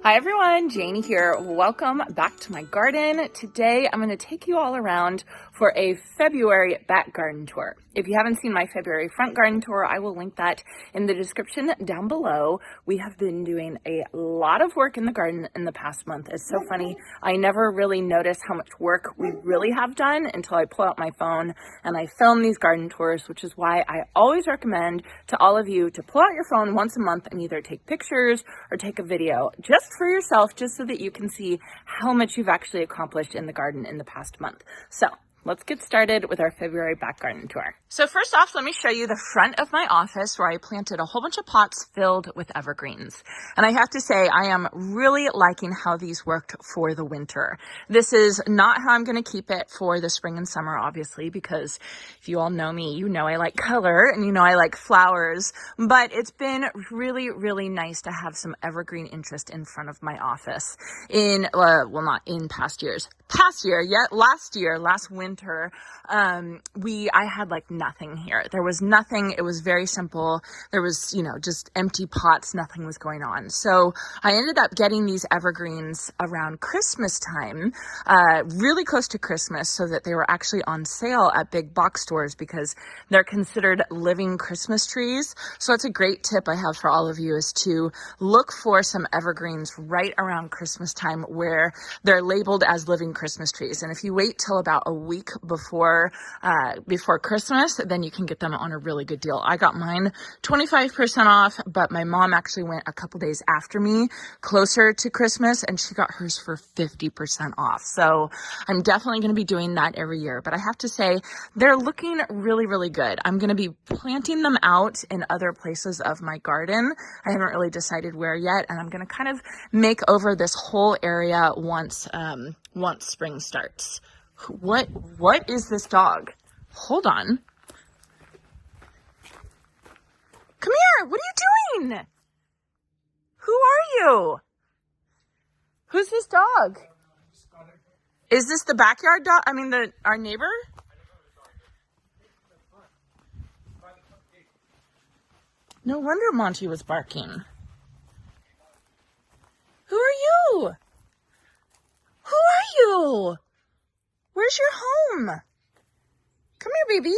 Hi everyone, Janie here. Welcome back to my garden. Today I'm going to take you all around for a February back garden tour. If you haven't seen my February front garden tour, I will link that in the description down below. We have been doing a lot of work in the garden in the past month. It's so funny. I never really notice how much work we really have done until I pull out my phone and I film these garden tours, which is why I always recommend to all of you to pull out your phone once a month and either take pictures or take a video just for yourself, just so that you can see how much you've actually accomplished in the garden in the past month. So let's get started with our February back garden tour. So first off, let me show you the front of my office where I planted a whole bunch of pots filled with evergreens. And I have to say, I am really liking how these worked for the winter. This is not how I'm going to keep it for the spring and summer, obviously, because if you all know me, you know I like color and you know I like flowers. But it's been really, really nice to have some evergreen interest in front of my office in, well, not in past years. Last winter, I had like nothing here. There was nothing. It was very simple. There was, just empty pots. Nothing was going on. So I ended up getting these evergreens around Christmas time, really close to Christmas, so that they were actually on sale at big box stores because they're considered living Christmas trees. So it's a great tip I have for all of you, is to look for some evergreens right around Christmas time where they're labeled as living Christmas trees. And if you wait till about a week before Christmas, then you can get them on a really good deal. I got mine 25% off, but my mom actually went a couple days after me, closer to Christmas, and she got hers for 50% off. So I'm definitely going to be doing that every year. But I have to say, they're looking really, really good. I'm going to be planting them out in other places of my garden. I haven't really decided where yet, and I'm going to kind of make over this whole area once spring starts. What is this dog? Hold on. Come here. What are you doing? Who are you? Who's this dog? Is this the backyard dog? I mean, our neighbor? No wonder Monty was barking. Who are you? Who are you? Where's your home? Come here, baby.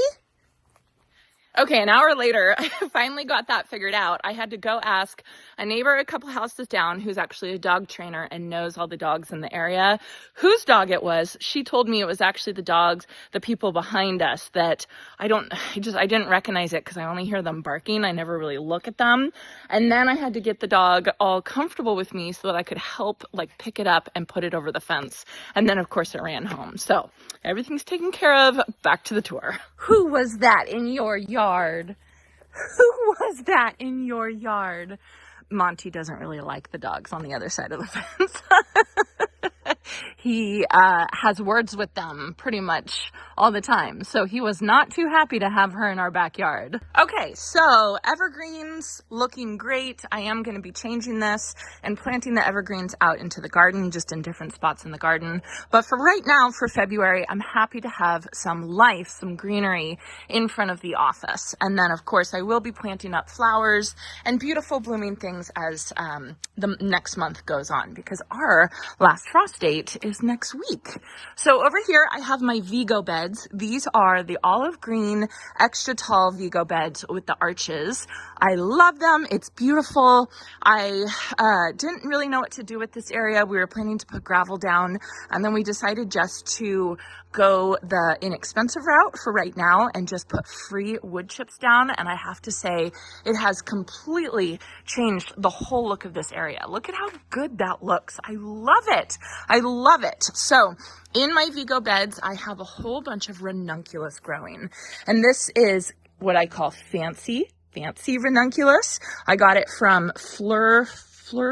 Okay, an hour later, I finally got that figured out. I had to go ask a neighbor a couple houses down who's actually a dog trainer and knows all the dogs in the area whose dog it was. She told me it was actually the people behind us that I didn't recognize it because I only hear them barking. I never really look at them. And then I had to get the dog all comfortable with me so that I could help pick it up and put it over the fence. And then of course it ran home. So everything's taken care of. Back to the tour. Who was that in your yard? Who was that in your yard? Monty doesn't really like the dogs on the other side of the fence. He has words with them pretty much all the time. So he was not too happy to have her in our backyard. Okay, so evergreens looking great. I am going to be changing this and planting the evergreens out into the garden, just in different spots in the garden. But for right now, for February, I'm happy to have some life, some greenery in front of the office. And then, of course, I will be planting up flowers and beautiful blooming things as the next month goes on, because our last frost date is next week. So over here, I have my Vego beds. These are the olive green, extra tall Vego beds with the arches. I love them. It's beautiful. I didn't really know what to do with this area. We were planning to put gravel down, and then we decided just to go the inexpensive route for right now and just put free wood chips down. And I have to say, it has completely changed the whole look of this area. Look at how good that looks. I love it. I love it. So in my Vego beds, I have a whole bunch of ranunculus growing. And this is what I call fancy ranunculus. I got it from Flower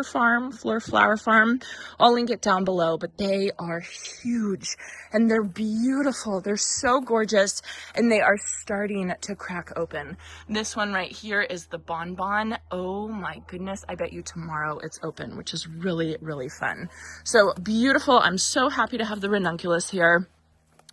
Farm. I'll link it down below, but they are huge and they're beautiful. They're so gorgeous, and they are starting to crack open. This one right here is the bonbon. Oh my goodness. I bet you tomorrow it's open, which is really, really fun. So beautiful. I'm so happy to have the ranunculus here.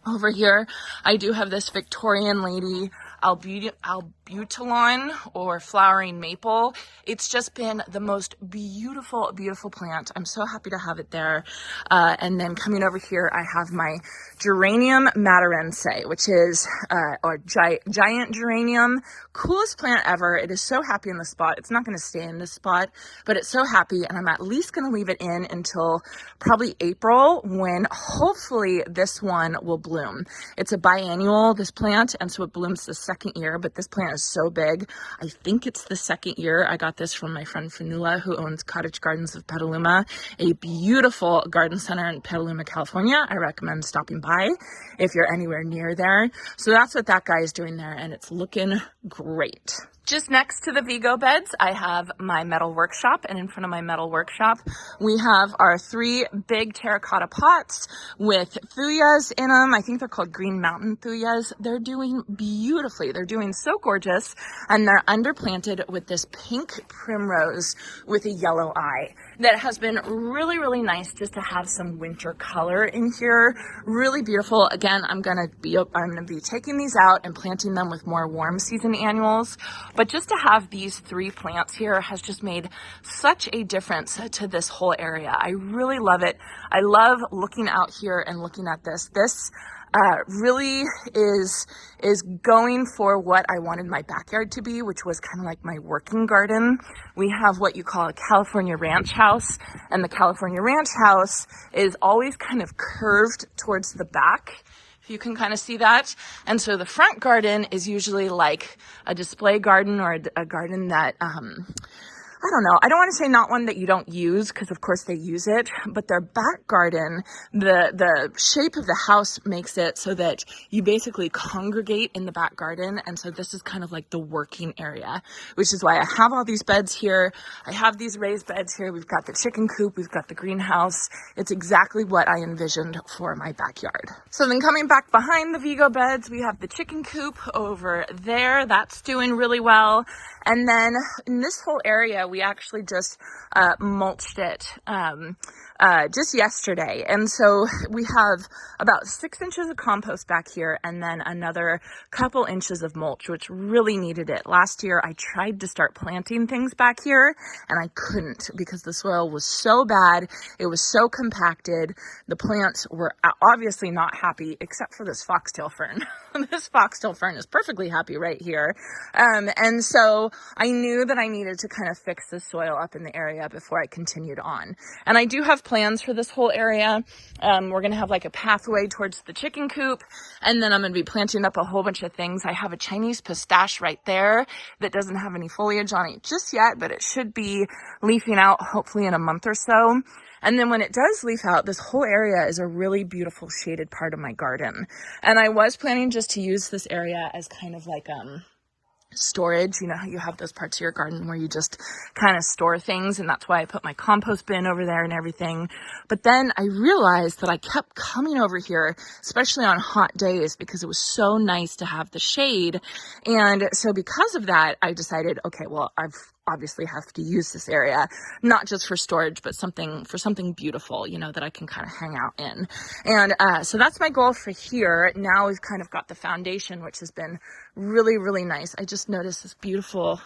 Over here, I do have this Victorian lady. albutilon or flowering maple. It's just been the most beautiful, beautiful plant. I'm so happy to have it there. And then coming over here, I have my geranium matarense, which is a giant geranium. Coolest plant ever. It is so happy in the spot. It's not going to stay in this spot, but it's so happy, and I'm at least going to leave it in until probably April, when hopefully this one will bloom. It's a biannual, this plant, and so it blooms the second year, but this plant is so big. I think it's the second year. I got this from my friend Fanula, who owns Cottage Gardens of Petaluma, a beautiful garden center in Petaluma, California. I recommend stopping by if you're anywhere near there. So that's what that guy is doing there, and it's looking great. Just next to the Vego beds, I have my metal workshop, and in front of my metal workshop, we have our 3 big terracotta pots with fuchsias in them. I think they're called Green Mountain fuchsias. They're doing beautifully. They're doing so gorgeous, and they're underplanted with this pink primrose with a yellow eye. That has been really, really nice just to have some winter color in here. Really beautiful. Again, I'm gonna be taking these out and planting them with more warm season annuals. But just to have these 3 plants here has just made such a difference to this whole area. I really love it. I love looking out here and looking at this. This really is going for what I wanted my backyard to be, which was kind of like my working garden. We have what you call a California ranch house, and the California ranch house is always kind of curved towards the back. You can kind of see that. And so the front garden is usually like a display garden, or a garden that, I don't know. I don't want to say not one that you don't use, because of course they use it, but their back garden, the shape of the house makes it so that you basically congregate in the back garden. And so this is kind of like the working area, which is why I have all these beds here. I have these raised beds here. We've got the chicken coop. We've got the greenhouse. It's exactly what I envisioned for my backyard. So then coming back behind the Vego beds, we have the chicken coop over there. That's doing really well. And then in this whole area, we actually just mulched it just yesterday. And so we have about 6 inches of compost back here, and then another couple inches of mulch, which really needed it. Last year, I tried to start planting things back here, and I couldn't because the soil was so bad. It was so compacted. The plants were obviously not happy, except for this foxtail fern. This foxtail fern is perfectly happy right here. And so I knew that I needed to kind of fix the soil up in the area before I continued on. And I do have plans for this whole area. We're going to have like a pathway towards the chicken coop, and then I'm going to be planting up a whole bunch of things. I have a Chinese pistache right there that doesn't have any foliage on it just yet, but it should be leafing out hopefully in a month or so. And then when it does leaf out, this whole area is a really beautiful shaded part of my garden. And I was planning just to use this area as kind of like storage. You know how you have those parts of your garden where you just kind of store things, and that's why I put my compost bin over there and everything. But then I realized that I kept coming over here, especially on hot days, because it was so nice to have the shade. And so because of that, I decided, okay, well, I've obviously have to use this area, not just for storage, but something beautiful, you know, that I can kind of hang out in. And so that's my goal for here. Now we've kind of got the foundation, which has been really, really nice. I just noticed this beautiful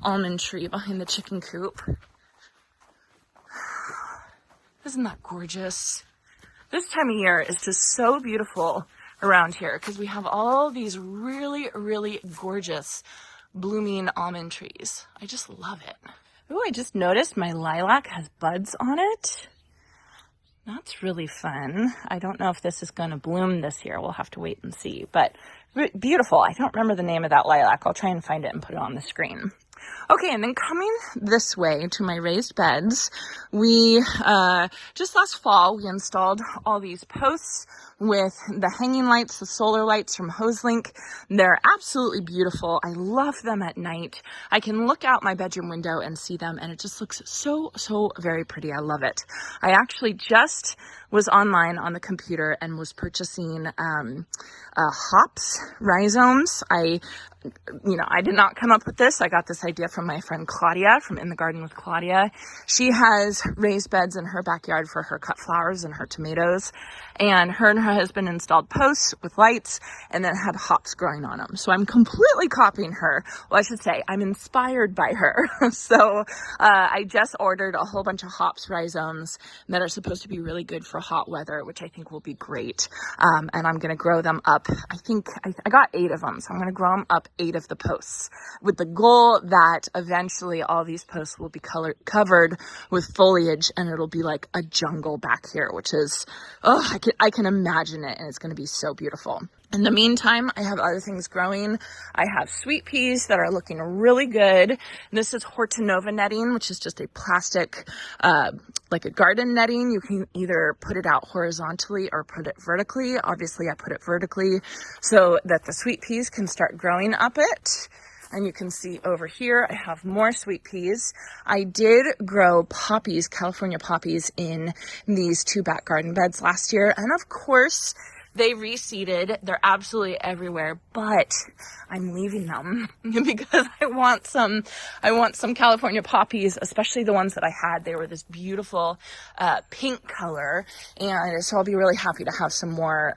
almond tree behind the chicken coop. Isn't that gorgeous? This time of year is just so beautiful around here because we have all these really, really gorgeous blooming almond trees. I just love it. Oh, I just noticed my lilac has buds on it. That's really fun. I don't know if this is going to bloom this year. We'll have to wait and see, but beautiful. I don't remember the name of that lilac. I'll try and find it and put it on the screen. Okay, and then coming this way to my raised beds, we just last fall, we installed all these posts with the hanging lights, the solar lights from Hoselink. They're absolutely beautiful. I love them at night. I can look out my bedroom window and see them, and it just looks so, so very pretty. I love it. I actually just was online on the computer and was purchasing hops, rhizomes. I did not come up with this. I got this idea from my friend Claudia from In the Garden with Claudia. She has raised beds in her backyard for her cut flowers and her tomatoes, and her her husband installed posts with lights and then had hops growing on them. So I'm completely copying her. Well, I should say I'm inspired by her. So I just ordered a whole bunch of hops rhizomes that are supposed to be really good for hot weather, which I think will be great. And I'm going to grow them up. I think I got 8 of them. So I'm going to grow them up 8 of the posts with the goal that eventually all these posts will be covered with foliage and it'll be like a jungle back here, which is, oh, I can imagine it, and it's going to be so beautiful. In the meantime, I have other things growing. I have sweet peas that are looking really good. This is Hortanova netting, which is just a plastic, like a garden netting. You can either put it out horizontally or put it vertically. Obviously, I put it vertically so that the sweet peas can start growing up it. And you can see over here, I have more sweet peas. I did grow poppies, California poppies, in these 2 back garden beds last year. And of course, they reseeded. They're absolutely everywhere, but I'm leaving them because I want some California poppies, especially the ones that I had. They were this beautiful pink color, and so I'll be really happy to have some more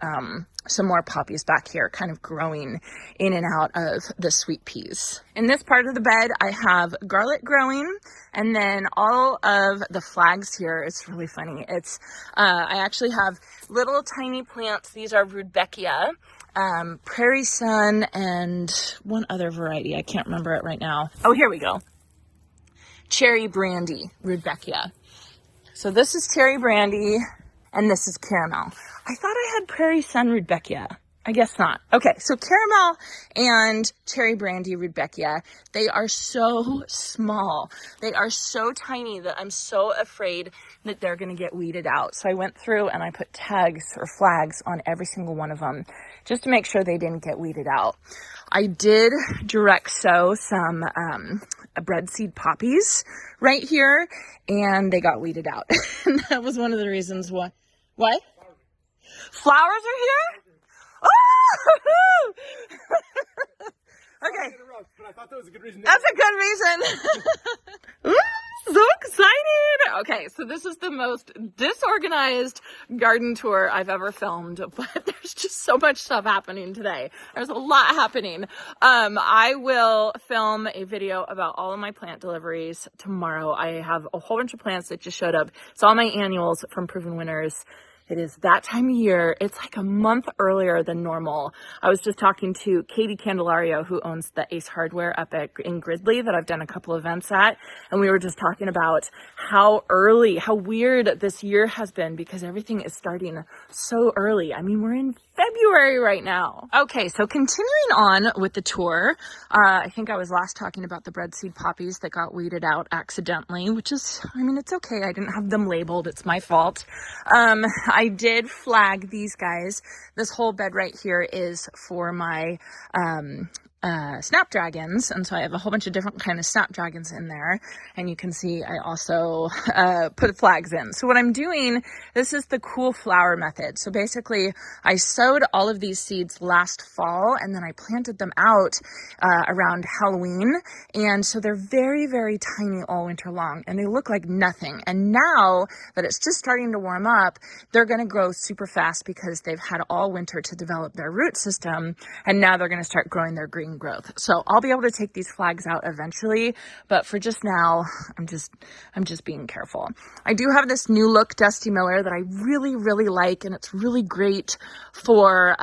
poppies back here kind of growing in and out of the sweet peas. In this part of the bed, I have garlic growing, and then all of the flags here, it's really funny. I actually have little tiny plants. These are Rudbeckia, Prairie Sun, and one other variety. I can't remember it right now. Oh, here we go. Cherry Brandy Rudbeckia. So this is Cherry Brandy, and this is Caramel. I thought I had Prairie Sun Rudbeckia. I guess not. Okay, so Caramel and Cherry Brandy Rudbeckia, they are so small. They are so tiny that I'm so afraid that they're going to get weeded out. So I went through and I put tags or flags on every single one of them just to make sure they didn't get weeded out. I did direct sow some bread seed poppies right here, and they got weeded out. And that was one of the reasons why. What? Flowers are here? Oh! Okay. But I thought that was a good reason. That's a good reason. Ooh, so excited. Okay, so this is the most disorganized garden tour I've ever filmed, but there's just so much stuff happening today. There's a lot happening. I will film a video about all of my plant deliveries tomorrow. I have a whole bunch of plants that just showed up. It's all my annuals from Proven Winners. It is that time of year. It's like a month earlier than normal. I was just talking to Katie Candelario, who owns the Ace Hardware up in Gridley that I've done a couple events at. And we were just talking about how weird this year has been because everything is starting so early. I mean, we're in February right now. Okay, so continuing on with the tour, I think I was last talking about the bread seed poppies that got weeded out accidentally, which is, I mean, it's okay. I didn't have them labeled. It's my fault. I did flag these guys. This whole bed right here is for my snapdragons, and so I have a whole bunch of different kind of snapdragons in there, and you can see I also put flags in. So what I'm doing, this is the cool flower method. So basically I sowed all of these seeds last fall, and then I planted them out around Halloween, and so they're very, very tiny all winter long, and they look like nothing. And now that it's just starting to warm up, they're going to grow super fast because they've had all winter to develop their root system, and now they're going to start growing their green growth. So I'll be able to take these flags out eventually, but for just now, I'm just being careful. I do have this new look Dusty Miller that I really, really like, and it's really great for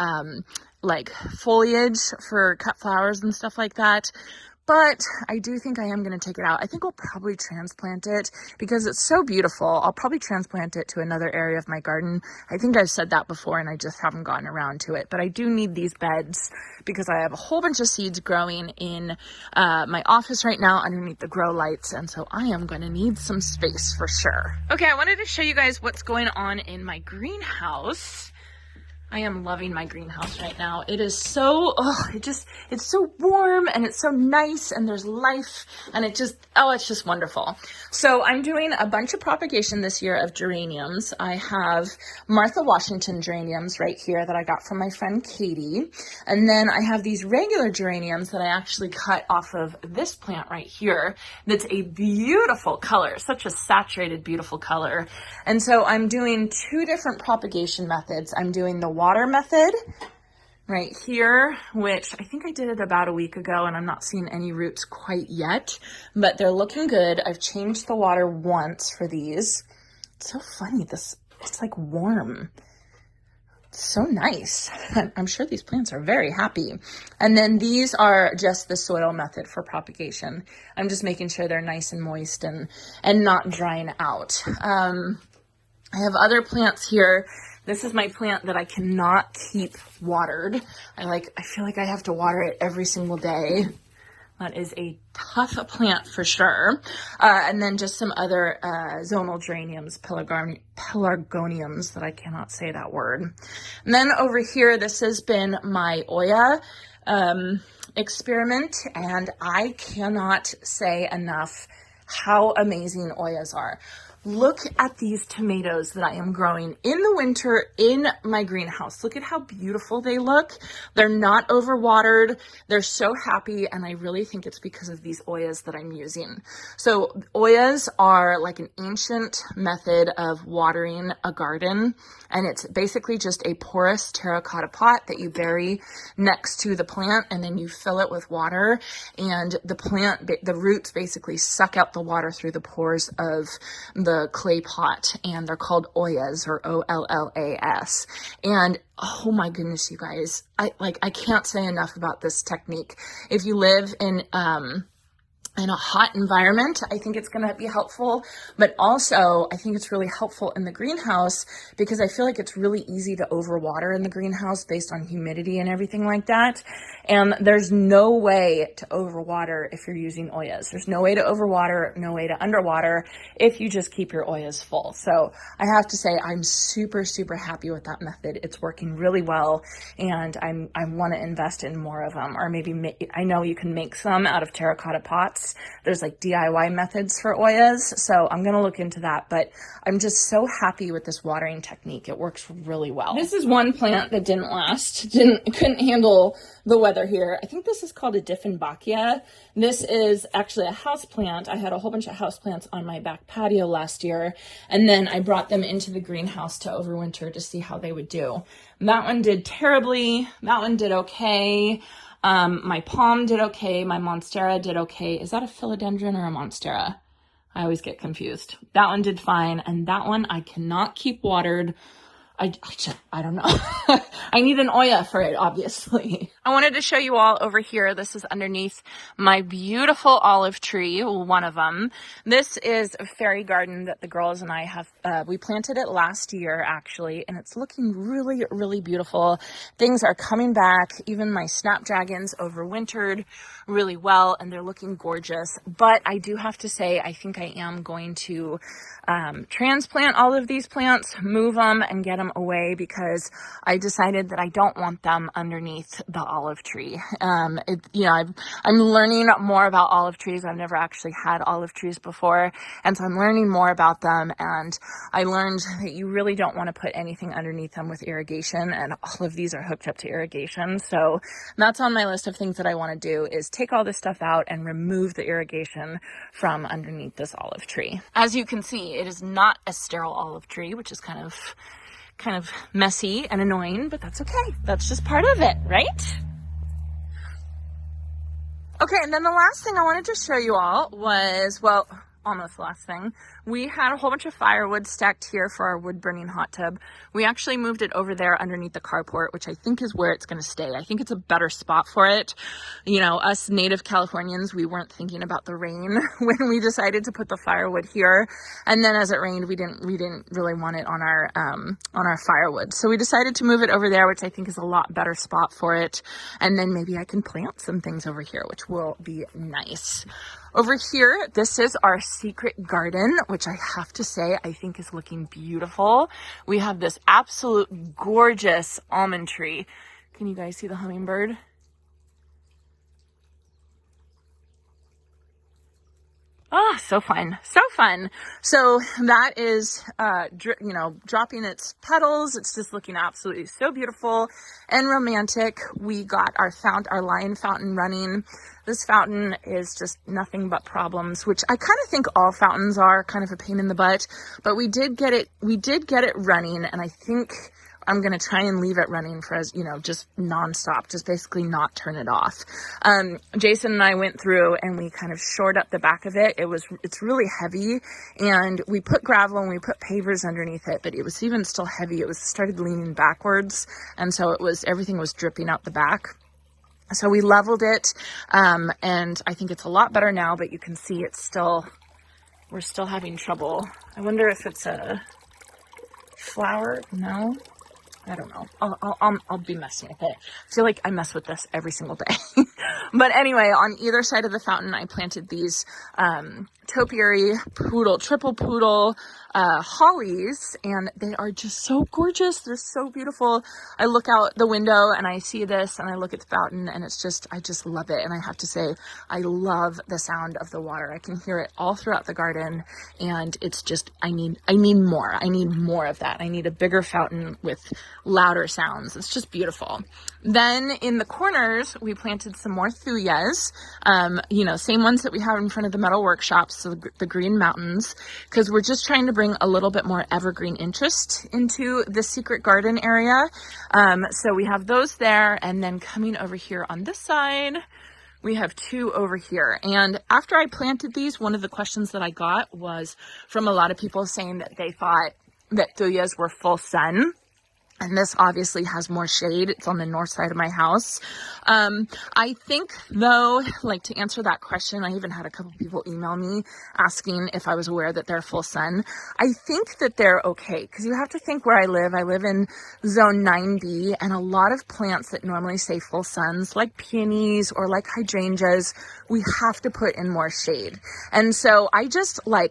like foliage for cut flowers and stuff like that. But I do think I am going to take it out. I think I'll probably transplant it because it's so beautiful. I'll probably transplant it to another area of my garden. I think I've said that before and I just haven't gotten around to it. But I do need these beds because I have a whole bunch of seeds growing in my office right now underneath the grow lights. And so I am going to need some space for sure. Okay, I wanted to show you guys what's going on in my greenhouse. I am loving my greenhouse right now. It is so, it's so warm and it's so nice and there's life and it's just wonderful. So I'm doing a bunch of propagation this year of geraniums. I have Martha Washington geraniums right here that I got from my friend Katie. And then I have these regular geraniums that I actually cut off of this plant right here. That's a beautiful color, such a saturated, beautiful color. And so I'm doing two different propagation methods. I'm doing the water method right here, which I think I did it about a week ago, and I'm not seeing any roots quite yet, but they're looking good. I've changed the water once for these. It's so funny, it's like warm. So nice. I'm sure these plants are very happy. And then these are just the soil method for propagation. I'm just making sure they're nice and moist and not drying out. I have other plants here. This is my plant that I cannot keep watered. I feel like I have to water it every single day. That is a tough plant for sure. And then just some other zonal geraniums, pelargoniums, that I cannot say that word. And then over here, this has been my Oya experiment, and I cannot say enough how amazing Oyas are. Look at these tomatoes that I am growing in the winter in my greenhouse. Look at how beautiful they look. They're not overwatered. They're so happy, and I really think it's because of these Oyas that I'm using. So Oyas are like an ancient method of watering a garden, and it's basically just a porous terracotta pot that you bury next to the plant, and then you fill it with water, and the roots basically suck out the water through the pores of the clay pot, and they're called Oyas, or Ollas. And oh my goodness, you guys, I can't say enough about this technique. If you live in a hot environment, I think it's going to be helpful, but also I think it's really helpful in the greenhouse because I feel like it's really easy to overwater in the greenhouse based on humidity and everything like that. And there's no way to overwater if you're using Oyas. There's no way to overwater, no way to underwater if you just keep your Oyas full. So I have to say I'm super, super happy with that method. It's working really well, and I want to invest in more of them, or maybe I know you can make some out of terracotta pots. There's like DIY methods for Oyas, so I'm going to look into that, but I'm just so happy with this watering technique. It works really well. This is one plant that didn't last, couldn't handle the weather here. I think this is called a Dieffenbachia. This is actually a house plant. I had a whole bunch of house plants on my back patio last year, and then I brought them into the greenhouse to overwinter to see how they would do. That one did terribly. That one did okay. My palm did okay. My monstera did okay. Is that a philodendron or a monstera? I always get confused. That one did fine. And that one I cannot keep watered. I don't know. I need an Oya for it, obviously. I wanted to show you all over here. This is underneath my beautiful olive tree, one of them. This is a fairy garden that the girls and I have, we planted it last year actually, and it's looking really, really beautiful. Things are coming back. Even my snapdragons overwintered really well, and they're looking gorgeous. But I do have to say, I think I am going to transplant all of these plants, move them, and get them away because I decided that I don't want them underneath the olive tree. I'm learning more about olive trees. I've never actually had olive trees before, and so I'm learning more about them, and I learned that you really don't want to put anything underneath them with irrigation, and all of these are hooked up to irrigation. So that's on my list of things that I want to do, is take all this stuff out and remove the irrigation from underneath this olive tree. As you can see, it is not a sterile olive tree, which is kind of messy and annoying, but that's okay. That's just part of it, right? Okay, and then the last thing I wanted to show you all was, well, almost the last thing. We had a whole bunch of firewood stacked here for our wood burning hot tub. We actually moved it over there underneath the carport, which I think is where it's going to stay. I think it's a better spot for it. You know, us native Californians, we weren't thinking about the rain when we decided to put the firewood here. And then as it rained, we didn't really want it on our firewood. So we decided to move it over there, which I think is a lot better spot for it. And then maybe I can plant some things over here, which will be nice. Over here, this is our secret garden, which I have to say, I think is looking beautiful. We have this absolute gorgeous almond tree. Can you guys see the hummingbird? Ah, so fun, so fun. So that is, dropping its petals. It's just looking absolutely so beautiful and romantic. We got our lion fountain running. This fountain is just nothing but problems, which I kind of think all fountains are kind of a pain in the butt, but we did get it running, and I think I'm going to try and leave it running for, as you know, just nonstop, just basically not turn it off. Jason and I went through and we kind of shored up the back of it. It's really heavy, and we put gravel and we put pavers underneath it, but it was even still heavy. It started leaning backwards. And so everything was dripping out the back. So we leveled it, and I think it's a lot better now, but you can see we're still having trouble. I wonder if it's a flower. No, I don't know. I'll be messing with it. I feel like I mess with this every single day. But anyway, on either side of the fountain, I planted these topiary triple poodle hollies, and they are just so gorgeous. They're so beautiful. I look out the window and I see this, and I look at the fountain, and I just love it. And I have to say, I love the sound of the water. I can hear it all throughout the garden, and it's just, I need more. I need more of that. I need a bigger fountain with louder sounds. It's just beautiful. Then in the corners, we planted some more thujas, same ones that we have in front of the metal workshops, so the green mountains, because we're just trying to bring a little bit more evergreen interest into the secret garden area. So we have those there, and then coming over here on this side, we have two over here. And after I planted these, one of the questions that I got was from a lot of people saying that they thought that thujas were full sun. And this obviously has more shade. It's on the north side of my house. I think, though, like, to answer that question, I even had a couple people email me asking if I was aware that they're full sun. I think that they're okay, because you have to think where I live. I live in zone 9B, and a lot of plants that normally say full suns, like peonies or like hydrangeas, we have to put in more shade. And so I just I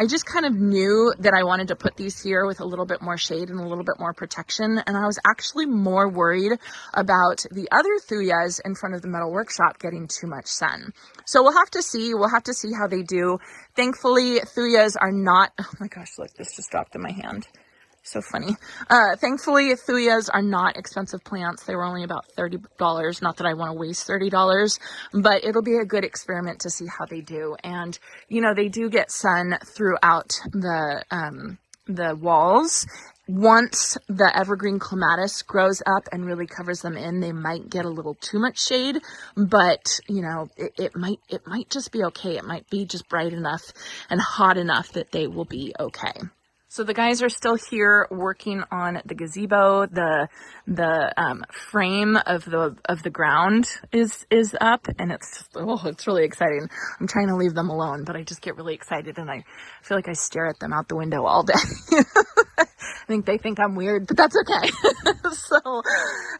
just kind of knew that I wanted to put these here with a little bit more shade and a little bit more protection. And I was actually more worried about the other thujas in front of the metal workshop getting too much sun. So we'll have to see. We'll have to see how they do. Thankfully, thujas are not, oh my gosh, look, this just dropped in my hand. So funny. Thankfully, thujas are not expensive plants. They were only about $30. Not that I want to waste $30, but it'll be a good experiment to see how they do. And, they do get sun throughout the walls. Once the evergreen clematis grows up and really covers them in, they might get a little too much shade, but it might just be okay. It might be just bright enough and hot enough that they will be okay. So the guys are still here working on the gazebo. The frame of the ground is up, and it's really exciting. I'm trying to leave them alone, but I just get really excited, and I feel like I stare at them out the window all day. I think they think I'm weird, but that's okay. So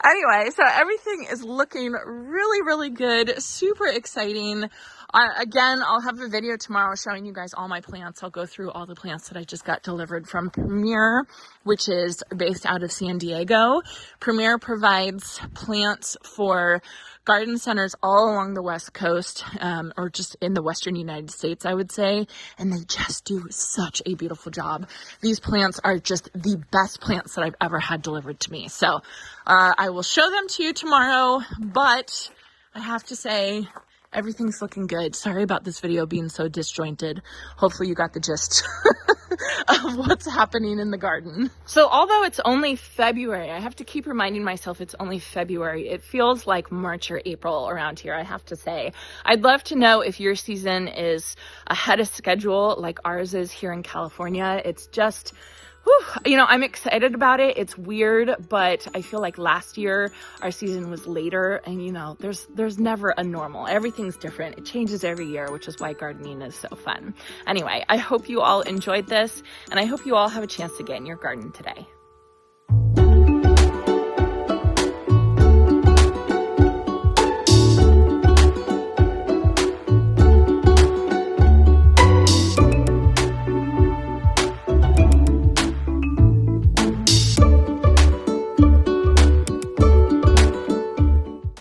anyway, so everything is looking really, really good. Super exciting. Again, I'll have a video tomorrow showing you guys all my plants. I'll go through all the plants that I just got delivered from Premier, which is based out of San Diego. Premier provides plants for garden centers all along the West Coast, or just in the Western United States, I would say. And they just do such a beautiful job. These plants are just the best plants that I've ever had delivered to me. So I will show them to you tomorrow, but I have to say, everything's looking good. Sorry about this video being so disjointed. Hopefully you got the gist of what's happening in the garden. So although it's only February, I have to keep reminding myself it's only February. It feels like March or April around here, I have to say. I'd love to know if your season is ahead of schedule like ours is here in California. It's just, I'm excited about it. It's weird, but I feel like last year our season was later, and there's never a normal. Everything's different. It changes every year, which is why gardening is so fun. Anyway, I hope you all enjoyed this, and I hope you all have a chance to get in your garden today.